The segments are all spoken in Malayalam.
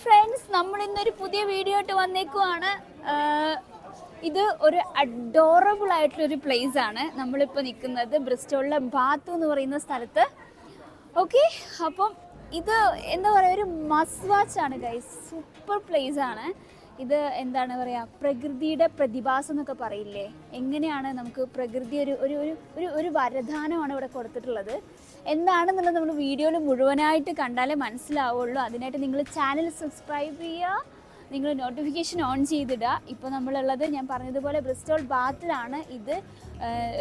ഫ്രണ്ട്സ്, നമ്മൾ ഇന്നൊരു പുതിയ വീഡിയോ ആയിട്ട് വന്നേക്കുവാണ്. ഇത് ഒരു അഡോറബിൾ ആയിട്ടുള്ളൊരു പ്ലേസ് ആണ്. നമ്മളിപ്പോൾ നിൽക്കുന്നത് ബ്രിസ്റ്റോളിലെ ബാത്ത് എന്ന് പറയുന്ന സ്ഥലത്ത്. ഓക്കെ, അപ്പം ഇത് എന്താ പറയുക, ഒരു മസ്റ്റ് വാച്ച് ആണ് ഗൈസ്. സൂപ്പർ പ്ലേസ് ആണ് ഇത്. എന്താണ് പറയുക, പ്രകൃതിയുടെ പ്രതിഭാസം എന്നൊക്കെ പറയില്ലേ, എങ്ങനെയാണ് നമുക്ക് പ്രകൃതി ഒരു ഒരു ഒരു ഒരു വരദാനമാണ് ഇവിടെ കൊടുത്തിട്ടുള്ളത്. എന്താണെന്നുള്ളത് നമ്മൾ വീഡിയോയിൽ മുഴുവനായിട്ട് കണ്ടാലേ മനസ്സിലാവുള്ളൂ. അതിനായിട്ട് നിങ്ങൾ ചാനൽ സബ്സ്ക്രൈബ് ചെയ്യുക, നിങ്ങൾ നോട്ടിഫിക്കേഷൻ ഓൺ ചെയ്തിടുക. ഇപ്പോൾ നമ്മളുള്ളത് ഞാൻ പറഞ്ഞതുപോലെ ബ്രിസ്റ്റോൾ ബാത്തിലാണ്. ഇത്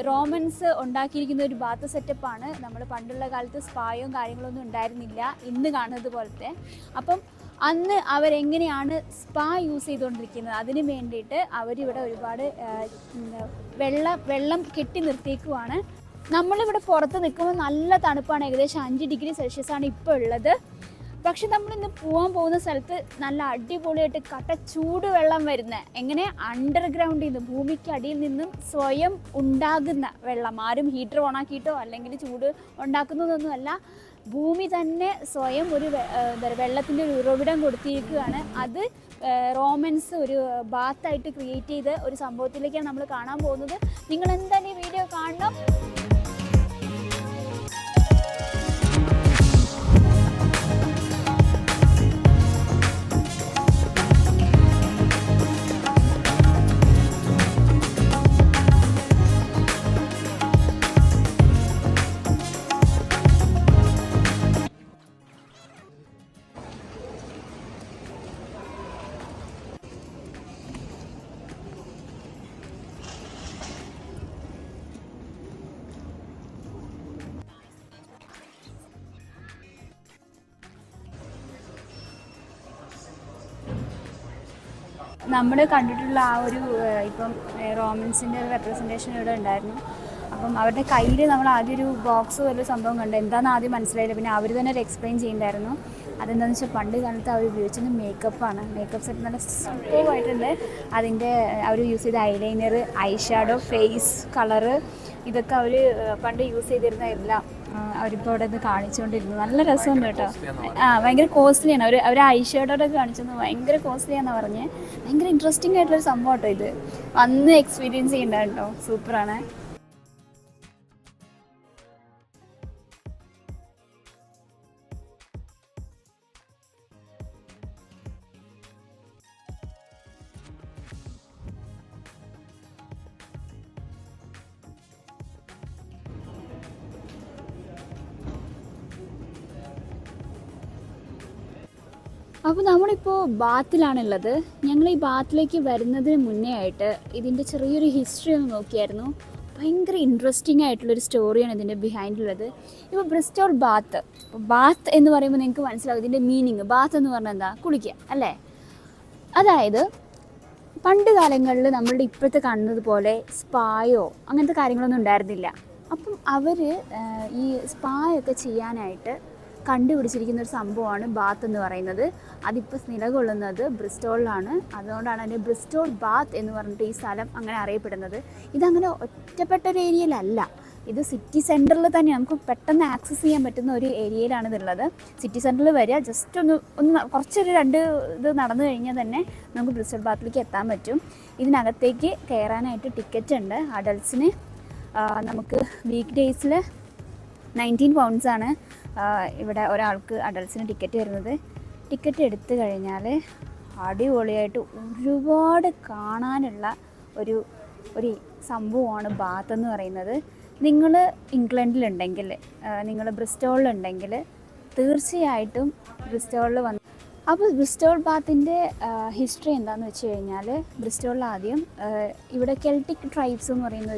റോമൻസ് ഉണ്ടാക്കിയിരിക്കുന്ന ഒരു ബാത്ത് സെറ്റപ്പാണ്. നമ്മൾ പണ്ടുള്ള കാലത്ത് സ്പായും കാര്യങ്ങളൊന്നും ഉണ്ടായിരുന്നില്ല ഇന്ന് കാണുന്നത് പോലത്തെ. അപ്പം അന്ന് അവരെങ്ങനെയാണ് സ്പാ യൂസ് ചെയ്തുകൊണ്ടിരിക്കുന്നത്, അതിന് വേണ്ടിയിട്ട് അവരിവിടെ ഒരുപാട് വെള്ളം കെട്ടി നിർത്തിയേക്കുവാണ്. നമ്മളിവിടെ പുറത്ത് നിൽക്കുമ്പോൾ നല്ല തണുപ്പാണ്, ഏകദേശം 5 ഡിഗ്രി സെൽഷ്യസ് ആണ് ഇപ്പോൾ ഉള്ളത്. പക്ഷെ നമ്മളിന്ന് പോകാൻ പോകുന്ന സ്ഥലത്ത് നല്ല അടിപൊളിയായിട്ട് കട്ട ചൂട് വെള്ളം വരുന്ന, എങ്ങനെ അണ്ടർഗ്രൗണ്ടിൽ നിന്ന്, ഭൂമിക്ക് അടിയിൽ നിന്നും സ്വയം ഉണ്ടാകുന്ന വെള്ളം. ആരും ഹീറ്റർ ഓണാക്കിയിട്ടോ അല്ലെങ്കിൽ ചൂട് ഉണ്ടാക്കുന്നതൊന്നുമല്ല, ഭൂമി തന്നെ സ്വയം ഒരു വെള്ളത്തിൻ്റെ ഒരു ഉറവിടം കൊടുത്തിരിക്കുകയാണ്. അത് റോമൻസ് ഒരു ബാത്തായിട്ട് ക്രിയേറ്റ് ചെയ്ത ഒരു സംഭവത്തിലേക്കാണ് നമ്മൾ കാണാൻ പോകുന്നത്. നിങ്ങൾ എന്തായാലും ഈ വീഡിയോ കാണണം. നമ്മൾ കണ്ടിട്ടുള്ള ആ ഒരു ഇപ്പം റോമൻസിൻ്റെ ഒരു റെപ്രസെൻറ്റേഷൻ ഇവിടെ ഉണ്ടായിരുന്നു. അപ്പം അവരുടെ കയ്യിൽ നമ്മൾ ആദ്യം ഒരു ബോക്സ് പോലൊരു സംഭവം കണ്ടു. എന്താണെന്ന് ആദ്യം മനസ്സിലായില്ല, പിന്നെ അവർ തന്നെ ഒരു എക്സ്പ്ലെയിൻ ചെയ്യുന്നുണ്ടായിരുന്നു. അതെന്താണെന്ന് വെച്ചാൽ പണ്ട് കാലത്ത് അവർ ഉപയോഗിച്ചത് മേക്കപ്പാണ്. മേക്കപ്പ് സെറ്റ് നല്ല സൂപ്പറായിട്ടുണ്ട്. അതിൻ്റെ അവർ യൂസ് ചെയ്ത eyeliner, eye shadow, face colour, ഇതൊക്കെ അവർ പണ്ട് യൂസ് ചെയ്തിരുന്ന എല്ലാം അവരിപ്പോൾ അവിടെ നിന്ന് കാണിച്ചുകൊണ്ടിരുന്നു. നല്ല രസമുണ്ട് കേട്ടോ. ഭയങ്കര കോസ്റ്റ്ലിയാണ്. അവർ ഐ ഷാഡോടൊക്കെ കാണിച്ചത് ഭയങ്കര കോസ്റ്റ്ലിയാണെന്ന് പറഞ്ഞ്. ഭയങ്കര ഇൻട്രസ്റ്റിംഗ് ആയിട്ടുള്ളൊരു സംഭവം കേട്ടോ ഇത്. വന്ന് എക്സ്പീരിയൻസ് ചെയ്യണ്ട കേട്ടോ, സൂപ്പറാണ്. അപ്പോൾ നമ്മളിപ്പോൾ ബാത്തിലാണുള്ളത്. ഞങ്ങൾ ഈ ബാത്തിലേക്ക് വരുന്നതിന് മുന്നേ ആയിട്ട് ഇതിൻ്റെ ചെറിയൊരു ഹിസ്റ്ററി ഒന്ന് നോക്കിയായിരുന്നു. ഭയങ്കര ഇൻട്രസ്റ്റിംഗ് ആയിട്ടുള്ളൊരു സ്റ്റോറിയാണ് ഇതിൻ്റെ ബിഹൈൻഡിലുള്ളത്. ഇപ്പോൾ ബ്രിസ്റ്റോൾ ബാത്ത് എന്ന് പറയുമ്പോൾ നിങ്ങൾക്ക് മനസ്സിലാവും ഇതിൻ്റെ മീനിങ്. ബാത്ത് എന്ന് പറഞ്ഞാൽ എന്താ, കുളിക്കുക അല്ലേ. അതായത് പണ്ട് കാലങ്ങളിൽ നമ്മളുടെ ഇപ്പോഴത്തെ കാണുന്നത് പോലെ സ്പായോ അങ്ങനത്തെ കാര്യങ്ങളൊന്നും ഉണ്ടായിരുന്നില്ല. അപ്പം അവർ ഈ സ്പായൊക്കെ ചെയ്യാനായിട്ട് കണ്ടുപിടിച്ചിരിക്കുന്ന ഒരു സംഭവമാണ് ബാത്ത് എന്ന് പറയുന്നത്. അതിപ്പോൾ നിലകൊള്ളുന്നത് ബ്രിസ്റ്റോളിലാണ്. അതുകൊണ്ടാണ് അതിൻ്റെ ബ്രിസ്റ്റോൾ ബാത്ത് എന്ന് പറഞ്ഞിട്ട് ഈ സ്ഥലം അങ്ങനെ അറിയപ്പെടുന്നത്. ഇതങ്ങനെ ഒറ്റപ്പെട്ട ഒരു ഏരിയയിലല്ല, ഇത് സിറ്റി സെൻറ്ററിൽ തന്നെ നമുക്ക് പെട്ടെന്ന് ആക്സസ് ചെയ്യാൻ പറ്റുന്ന ഒരു ഏരിയയിലാണ് ഇതുള്ളത്. സിറ്റി സെൻറ്ററിൽ വരിക, ജസ്റ്റ് ഒന്ന് കുറച്ചൊരു 2 ഇത് നടന്നു കഴിഞ്ഞാൽ തന്നെ നമുക്ക് ബ്രിസ്റ്റോൾ ബാത്തിലേക്ക് എത്താൻ പറ്റും. ഇതിനകത്തേക്ക് കയറാനായിട്ട് ടിക്കറ്റ് ഉണ്ട്. അഡൾട്ട്സിന് നമുക്ക് വീക്ക് ഡേയ്സിൽ 19 പൗണ്ട്സാണ് ഇവിടെ ഒരാൾക്ക് അഡൾട്ട്സിന് ടിക്കറ്റ് വരുന്നത്. ടിക്കറ്റ് എടുത്തു കഴിഞ്ഞാൽ അടിപൊളിയായിട്ട് ഒരുപാട് കാണാനുള്ള ഒരു സംഭവമാണ് ബാത്ത് എന്ന് പറയുന്നത്. നിങ്ങൾ ഇംഗ്ലണ്ടിലുണ്ടെങ്കിൽ, നിങ്ങൾ ബ്രിസ്റ്റോളിലുണ്ടെങ്കിൽ തീർച്ചയായിട്ടും ബ്രിസ്റ്റോളിൽ വന്ന്. അപ്പോൾ ബ്രിസ്റ്റോൾ ബാത്തിൻ്റെ ഹിസ്റ്ററി എന്താണെന്ന് വെച്ച് കഴിഞ്ഞാൽ, ബ്രിസ്റ്റോളിൽ ആദ്യം ഇവിടെ കെൽറ്റിക് ട്രൈബ്സ് എന്ന് പറയുന്ന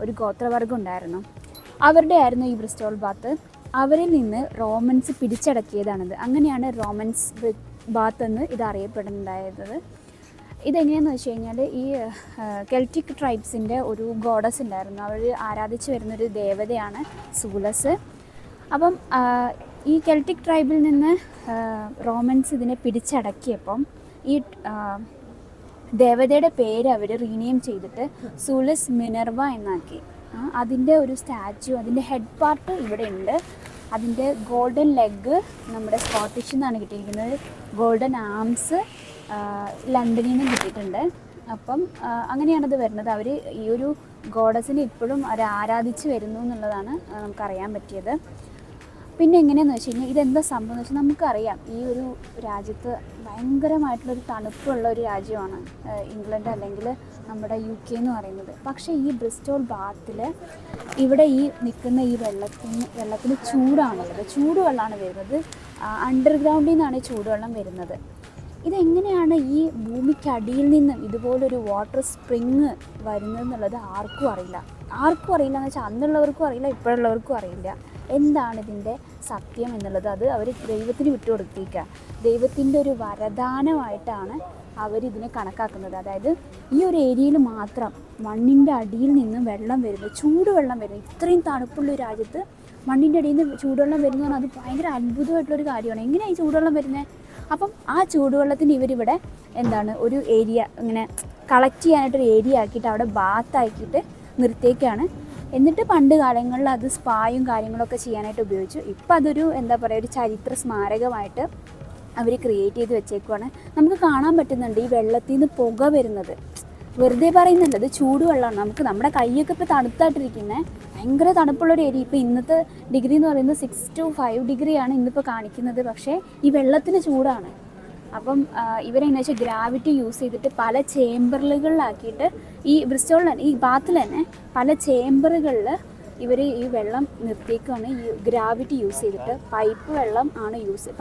ഒരു ഗോത്രവർഗം ഉണ്ടായിരുന്നു. അവരുടെ ആയിരുന്നു ഈ ബ്രിസ്റ്റോൾ ബാത്ത്. അവരിൽ നിന്ന് റോമൻസ് പിടിച്ചടക്കിയതാണിത്. അങ്ങനെയാണ് റോമൻസ് ബാത്ത് എന്ന് ഇത് അറിയപ്പെടുന്നുണ്ടായത്. ഇതെങ്ങനെയാണെന്ന് വെച്ച് കഴിഞ്ഞാൽ, ഈ കെൽറ്റിക് ട്രൈബ്സിൻ്റെ ഒരു ഗോഡസ് ഉണ്ടായിരുന്നു. അവർ ആരാധിച്ചു വരുന്നൊരു ദേവതയാണ് സൂലസ്. അപ്പം ഈ കെൽറ്റിക് ട്രൈബിൽ നിന്ന് റോമൻസ് ഇതിനെ പിടിച്ചടക്കിയപ്പം ഈ ദേവതയുടെ പേര് അവർ റീനെയിം ചെയ്തിട്ട് സൂലസ് മിനർവ എന്നാക്കി. അതിൻ്റെ ഒരു സ്റ്റാച്യു, അതിൻ്റെ ഹെഡ് പാർട്ട് ഇവിടെ ഉണ്ട്. അതിൻ്റെ ഗോൾഡൻ ലെഗ് നമ്മുടെ സ്കോട്ടിഷിൽ നിന്നാണ് കിട്ടിയിരിക്കുന്നത്. ഗോൾഡൻ ആംസ് ലണ്ടനിൽ നിന്നും കിട്ടിയിട്ടുണ്ട്. അപ്പം അങ്ങനെയാണത് വരുന്നത്. അവർ ഈ ഒരു ഗോഡസിനെ ഇപ്പോഴും അവർ ആരാധിച്ച് വരുന്നു എന്നുള്ളതാണ് നമുക്കറിയാൻ പറ്റിയത്. പിന്നെ എങ്ങനെയാണെന്ന് വെച്ച് കഴിഞ്ഞാൽ ഇതെന്താ സംഭവം എന്ന് വെച്ചാൽ നമുക്കറിയാം ഈ ഒരു രാജ്യത്ത് ഭയങ്കരമായിട്ടുള്ളൊരു തണുപ്പുള്ള ഒരു രാജ്യമാണ് ഇംഗ്ലണ്ട് അല്ലെങ്കിൽ നമ്മുടെ UK എന്ന് പറയുന്നത്. പക്ഷേ ഈ ബ്രിസ്റ്റോൾ ബാത്തിൽ ഇവിടെ ഈ നിൽക്കുന്ന ഈ വെള്ളത്തിന് ചൂടാണുള്ളത്. ചൂടുവെള്ളമാണ് വരുന്നത്. അണ്ടർഗ്രൗണ്ടിൽ നിന്നാണ് ചൂടുവെള്ളം വരുന്നത്. ഇതെങ്ങനെയാണ് ഈ ഭൂമിക്കടിയിൽ നിന്നും ഇതുപോലൊരു വാട്ടർ സ്പ്രിങ് വരുന്നതെന്നുള്ളത് ആർക്കും അറിയില്ല എന്ന് വെച്ചാൽ അന്നുള്ളവർക്കും അറിയില്ല, ഇപ്പോഴുള്ളവർക്കും അറിയില്ല. എന്താണ് ഇതിൻ്റെ സത്യം എന്നുള്ളത് അത് അവർ ദൈവത്തിന് വിട്ടുകൊടുത്തേക്കുക. ദൈവത്തിൻ്റെ ഒരു വരദാനമായിട്ടാണ് അവരിതിനെ കണക്കാക്കുന്നത്. അതായത് ഈ ഒരു ഏരിയയിൽ മാത്രം മണ്ണിൻ്റെ അടിയിൽ നിന്നും വെള്ളം വരുന്നു, ചൂടുവെള്ളം വരുന്നു. ഇത്രയും തണുപ്പുള്ള ഒരു രാജ്യത്ത് മണ്ണിൻ്റെ അടിയിൽ നിന്ന് ചൂടുവെള്ളം വരുന്നു പറഞ്ഞാൽ അത് ഭയങ്കര അത്ഭുതമായിട്ടുള്ളൊരു കാര്യമാണ്. എങ്ങനെയാണ് ഈ ചൂടുവെള്ളം വരുന്നത്? അപ്പം ആ ചൂടുവെള്ളത്തിന് ഇവരിവിടെ ഒരു ഏരിയ ഇങ്ങനെ കളക്ട് ചെയ്യാനായിട്ടൊരു ഏരിയ ആക്കിയിട്ട് അവിടെ ബാത്താക്കിയിട്ട് നിർത്തിയേക്കാണ്. എന്നിട്ട് പണ്ട് കാലങ്ങളിൽ അത് സ്പായും കാര്യങ്ങളൊക്കെ ചെയ്യാനായിട്ട് ഉപയോഗിച്ചു. ഇപ്പം അതൊരു ഒരു ചരിത്ര സ്മാരകമായിട്ട് അവർ ക്രിയേറ്റ് ചെയ്ത് വെച്ചേക്കുവാണ്. നമുക്ക് കാണാൻ പറ്റുന്നുണ്ട് ഈ വെള്ളത്തിൽ നിന്ന് പുക വരുന്നത്. വെറുതെ പറയുന്നില്ല, ഇത് ചൂടുവെള്ളമാണ്. നമ്മുടെ കൈയൊക്കെ ഇപ്പോൾ തണുത്തായിട്ടിരിക്കുന്നത്. ഭയങ്കര തണുപ്പുള്ളൊരു ഏരിയ. ഇപ്പോൾ ഇന്നത്തെ ഡിഗ്രി എന്ന് പറയുന്നത് 6 to 5 ഡിഗ്രിയാണ് ഇന്നിപ്പോൾ കാണിക്കുന്നത്. പക്ഷേ ഈ വെള്ളത്തിന് ചൂടാണ്. അപ്പം ഇവരെങ്ങനെ വെച്ചാൽ ഗ്രാവിറ്റി യൂസ് ചെയ്തിട്ട് പല ചേമ്പറുകളിലാക്കിയിട്ട് ഈ ബ്രിസ്റ്റോളിൽ ഈ ബാത്തിൽ തന്നെ പല ചേമ്പറുകളിൽ ഇവർ ഈ വെള്ളം നിർത്തിയേക്കാണ്. ഈ ഗ്രാവിറ്റി യൂസ് ചെയ്തിട്ട്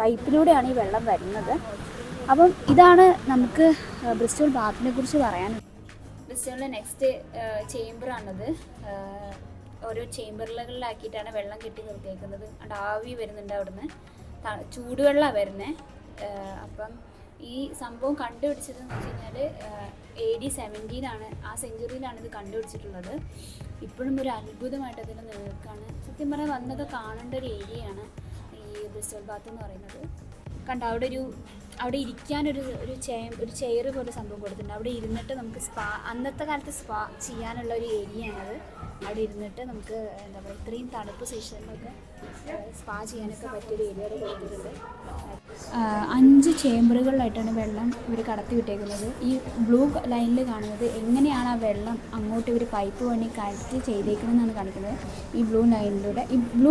പൈപ്പിലൂടെയാണ് ഈ വെള്ളം വരുന്നത്. അപ്പം ഇതാണ് നമുക്ക് ബ്രിസ്റ്റോൾ ബാത്തിനെ കുറിച്ച് പറയാൻ. ബ്രിസ്റ്റോളിലെ നെക്സ്റ്റ് ചേമ്പറാണത്. ഓരോ ചേമ്പറുകളിലാക്കിയിട്ടാണ് വെള്ളം കെട്ടി നിർത്തിയേക്കുന്നത്. അവിടെ ആവി വരുന്നുണ്ട്, അവിടുന്ന് ചൂടുവെള്ളമാണ് വരുന്നത്. അപ്പം ഈ സംഭവം കണ്ടുപിടിച്ചതെന്ന് വെച്ച് കഴിഞ്ഞാൽ AD 17 ആ സെഞ്ചുറിയിലാണ് ഇത് കണ്ടുപിടിച്ചിട്ടുള്ളത്. ഇപ്പോഴും ഒരു അത്ഭുതമായിട്ട് അതിൽ നിൽക്കുകയാണ്. സത്യം പറഞ്ഞാൽ വന്നൊക്കെ കാണേണ്ട ഒരു ഏരിയയാണ് ഈ ബ്രിസ്റ്റോൾ ബാത്ത് എന്ന് പറയുന്നത്. അവിടെ ഇരിക്കാനൊരു ചെയർ പോലെ സംഭവം കൊടുത്തിട്ടുണ്ട്. അവിടെ ഇരുന്നിട്ട് നമുക്ക് അന്നത്തെ കാലത്ത് സ്പാ ചെയ്യാനുള്ള ഒരു ഏരിയയാണത്. അവിടെ ഇരുന്നിട്ട് നമുക്ക് ഇത്രയും തണുപ്പ് സീസണിലൊക്കെ സ്പാ ചെയ്യാനൊക്കെ പറ്റിയൊരു ഏരിയ അവിടെ കൊടുത്തിട്ടുണ്ട്. 5 ചേമ്പറുകളിലായിട്ടാണ് വെള്ളം ഇവർ കടത്തി വിട്ടേക്കുന്നത്. ഈ ബ്ലൂ ലൈനിൽ കാണുന്നത് എങ്ങനെയാണ് ആ വെള്ളം അങ്ങോട്ട് ഇവർ പൈപ്പ് വഴി കണക്ട് ചെയ്തേക്കുന്നതെന്നാണ് കാണിക്കുന്നത്. ഈ ബ്ലൂ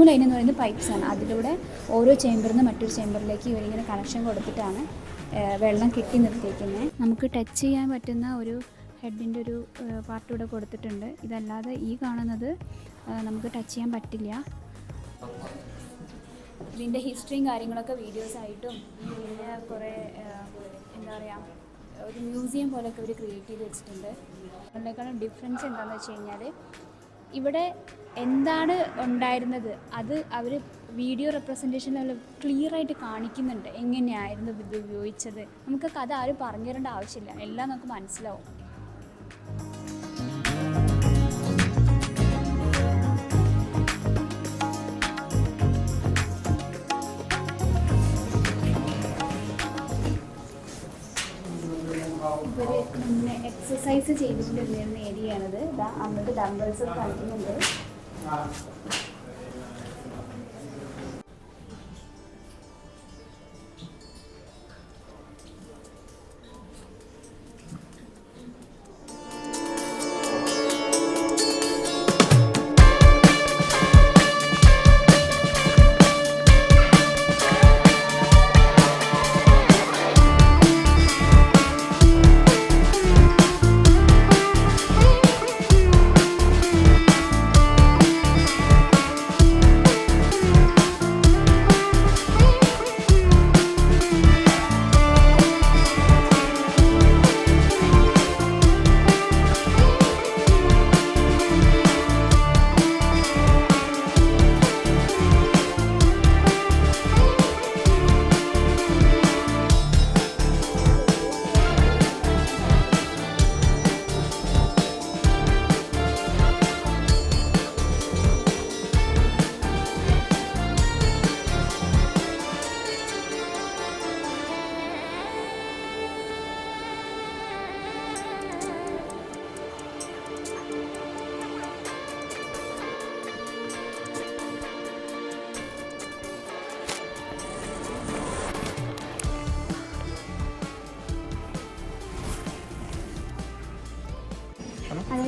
ലൈൻ എന്ന് പറയുന്നത് പൈപ്പ്സാണ്. അതിലൂടെ ഓരോ ചേമ്പറിൽ നിന്ന് മറ്റൊരു ചേമ്പറിലേക്ക് ഇവരിങ്ങനെ കണക്ഷൻ കൊടുത്തിട്ടാണ് വെള്ളം കെട്ടി നിർത്തിയേക്കുന്നത്. നമുക്ക് ടച്ച് ചെയ്യാൻ പറ്റുന്ന ഒരു ഹെഡിൻ്റെ ഒരു പാർട്ട് ഇവിടെ കൊടുത്തിട്ടുണ്ട്. ഇതല്ലാതെ ഈ കാണുന്നത് നമുക്ക് ടച്ച് ചെയ്യാൻ പറ്റില്ല. ഇതിൻ്റെ ഹിസ്റ്ററിയും കാര്യങ്ങളൊക്കെ വീഡിയോസായിട്ടും പിന്നെ കുറേ ഒരു മ്യൂസിയം പോലെയൊക്കെ അവർ ക്രിയേറ്റ് ചെയ്ത് വെച്ചിട്ടുണ്ട്. അതിനേക്കാളും ഡിഫറൻസ് എന്താണെന്ന് വെച്ച് കഴിഞ്ഞാൽ ഇവിടെ എന്താണ് ഉണ്ടായിരുന്നത് അത് അവർ വീഡിയോ റെപ്രസെൻറ്റേഷനിൽ ക്ലിയറായിട്ട് കാണിക്കുന്നുണ്ട്. എങ്ങനെയായിരുന്നു ഇത് ഉപയോഗിച്ചത്. നമുക്ക് കഥ ആരും പറഞ്ഞു തരേണ്ട ആവശ്യമില്ല, എല്ലാം നമുക്ക് മനസ്സിലാവും. ഇവർ എക്സസൈസ് ചെയ്തിട്ടുണ്ടായിരുന്ന ഏരിയയാണിത്. അന്നത്തെ ഡംബിൾസ് കാണിക്കുന്നുണ്ട്.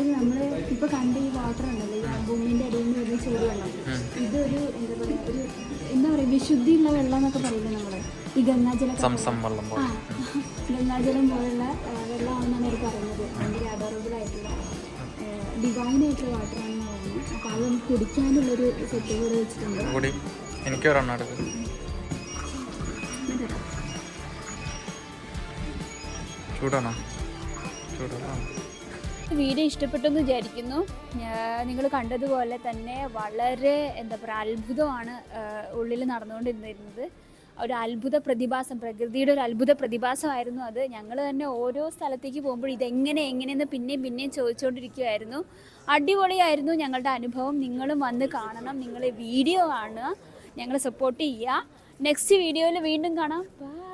അതായത് നമ്മൾ ഇപ്പോൾ കണ്ട ഈ വാട്ടർ ഉണ്ടല്ലോ, ഈ ഭൂമിൻ്റെ അടിയിൽ നിന്ന് വരുന്ന ചൂടുവെള്ളം, ഇതൊരു എന്താ പറയുക വിശുദ്ധിയുള്ള വെള്ളം എന്നൊക്കെ പറയുന്നത് നമ്മൾ ഈ ഗംഗാജലം ഗംഗാജലം പോലുള്ള വെള്ളമാണെന്നാണ് അവർ പറയുന്നത്. ഭയങ്കര അഡോറബിൾ ആയിട്ടുള്ള ഡിവൈൻ ആയിട്ടുള്ള വാട്ടറാണെന്ന് പറയുന്നത്. അപ്പോൾ അത് നമുക്ക് കുടിക്കാനുള്ളൊരു സെറ്റ് കൂടെ വെച്ചിട്ടുണ്ട്. വീഡിയോ ഇഷ്ടപ്പെട്ടെന്ന് വിചാരിക്കുന്നു. നിങ്ങൾ കണ്ടതുപോലെ തന്നെ വളരെ എന്താ പറയുക അത്ഭുതമാണ് ഉള്ളിൽ നടന്നുകൊണ്ടിരുന്നത്. ഒരു അത്ഭുത പ്രതിഭാസം, പ്രകൃതിയുടെ ഒരു അത്ഭുത പ്രതിഭാസമായിരുന്നു അത്. ഞങ്ങൾ തന്നെ ഓരോ സ്ഥലത്തേക്ക് പോകുമ്പോൾ എങ്ങനെയെന്ന് പിന്നെയും ചോദിച്ചുകൊണ്ടിരിക്കുമായിരുന്നു. അടിപൊളിയായിരുന്നു ഞങ്ങളുടെ അനുഭവം. നിങ്ങളും വന്ന് കാണണം, നിങ്ങൾ വീഡിയോ കാണുക, ഞങ്ങളെ സപ്പോർട്ട് ചെയ്യുക. നെക്സ്റ്റ് വീഡിയോയിൽ വീണ്ടും കാണാം. ബൈ.